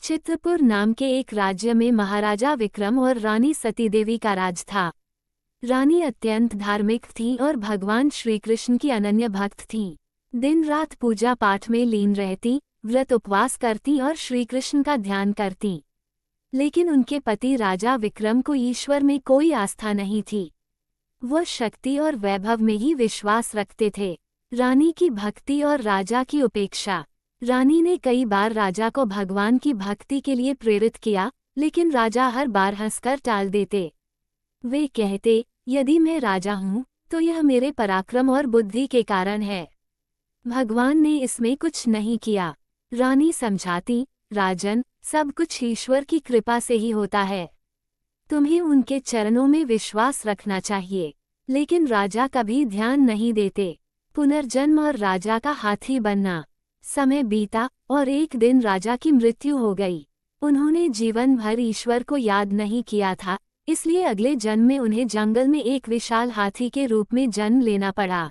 चित्रपुर नाम के एक राज्य में महाराजा विक्रम और रानी सती देवी का राज था। रानी अत्यंत धार्मिक थी और भगवान श्री कृष्ण की अनन्य भक्त थीं। दिन रात पूजा पाठ में लीन रहती, व्रत उपवास करती और श्री कृष्ण का ध्यान करती। लेकिन उनके पति राजा विक्रम को ईश्वर में कोई आस्था नहीं थी। वह शक्ति और वैभव में ही विश्वास रखते थे। रानी की भक्ति और राजा की उपेक्षा। रानी ने कई बार राजा को भगवान की भक्ति के लिए प्रेरित किया, लेकिन राजा हर बार हंसकर टाल देते। वे कहते, यदि मैं राजा हूँ तो यह मेरे पराक्रम और बुद्धि के कारण है, भगवान ने इसमें कुछ नहीं किया। रानी समझाती, राजन, सब कुछ ईश्वर की कृपा से ही होता है, तुम्हें उनके चरणों में विश्वास रखना चाहिए। लेकिन राजा कभी ध्यान नहीं देते। पुनर्जन्म और राजा का हाथी बनना। समय बीता और एक दिन राजा की मृत्यु हो गई। उन्होंने जीवन भर ईश्वर को याद नहीं किया था, इसलिए अगले जन्म में उन्हें जंगल में एक विशाल हाथी के रूप में जन्म लेना पड़ा।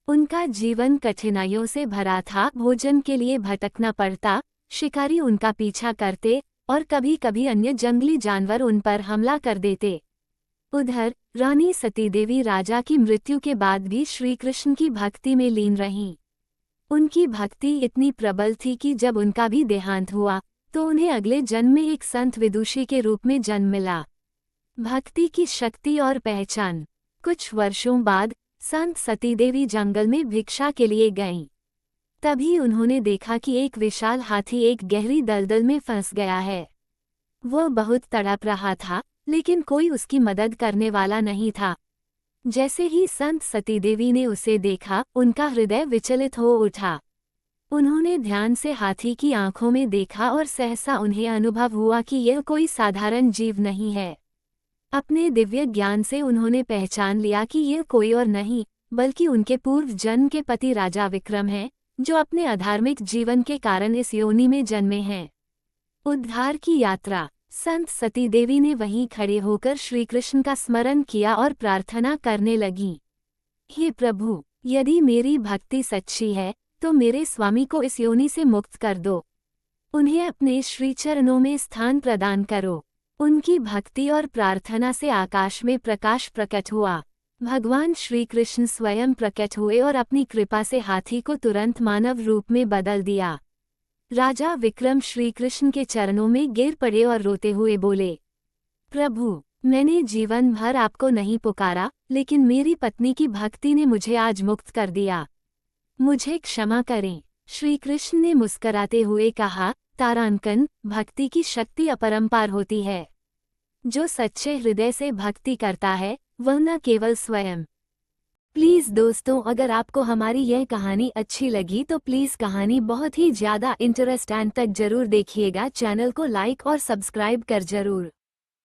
उनका जीवन कठिनाइयों से भरा था। भोजन के लिए भटकना पड़ता, शिकारी उनका पीछा करते और कभी कभी अन्य जंगली जानवर उन पर हमला कर देते। उधर रानी सती देवी राजा की मृत्यु के बाद भी श्री कृष्ण की भक्ति में लीन रहीं। उनकी भक्ति इतनी प्रबल थी कि जब उनका भी देहांत हुआ तो उन्हें अगले जन्म में एक संत विदुषी के रूप में जन्म मिला। भक्ति की शक्ति और पहचान। कुछ वर्षों बाद संत सती देवी जंगल में भिक्षा के लिए गईं। तभी उन्होंने देखा कि एक विशाल हाथी एक गहरी दलदल में फंस गया है। वह बहुत तड़प रहा था, लेकिन कोई उसकी मदद करने वाला नहीं था। जैसे ही संत सती देवी ने उसे देखा, उनका हृदय विचलित हो उठा। उन्होंने ध्यान से हाथी की आंखों में देखा और सहसा उन्हें अनुभव हुआ कि यह कोई साधारण जीव नहीं है। अपने दिव्य ज्ञान से उन्होंने पहचान लिया कि यह कोई और नहीं, बल्कि उनके पूर्व जन्म के पति राजा विक्रम हैं, जो अपने अधार्मिक जीवन के कारण इस योनि में जन्मे हैं। उद्धार की यात्रा। संत सती देवी ने वहीं खड़े होकर श्री कृष्ण का स्मरण किया और प्रार्थना करने लगीं। हे प्रभु, यदि मेरी भक्ति सच्ची है तो मेरे स्वामी को इस योनि से मुक्त कर दो। उन्हें अपने श्री चरणों में स्थान प्रदान करो। उनकी भक्ति और प्रार्थना से आकाश में प्रकाश प्रकट हुआ। भगवान श्री कृष्ण स्वयं प्रकट हुए और अपनी कृपा से हाथी को तुरंत मानव रूप में बदल दिया। राजा विक्रम श्री कृष्ण के चरणों में गिर पड़े और रोते हुए बोले, प्रभु, मैंने जीवन भर आपको नहीं पुकारा, लेकिन मेरी पत्नी की भक्ति ने मुझे आज मुक्त कर दिया। मुझे क्षमा करें। श्री कृष्ण ने मुस्कराते हुए कहा, तारांकन, भक्ति की शक्ति अपरंपार होती है। जो सच्चे हृदय से भक्ति करता है, वह न केवल स्वयं। प्लीज़ दोस्तों, अगर आपको हमारी यह कहानी अच्छी लगी तो प्लीज़ कहानी बहुत ही ज़्यादा इंटरेस्टिंग तक जरूर देखिएगा। चैनल को लाइक और सब्सक्राइब कर जरूर।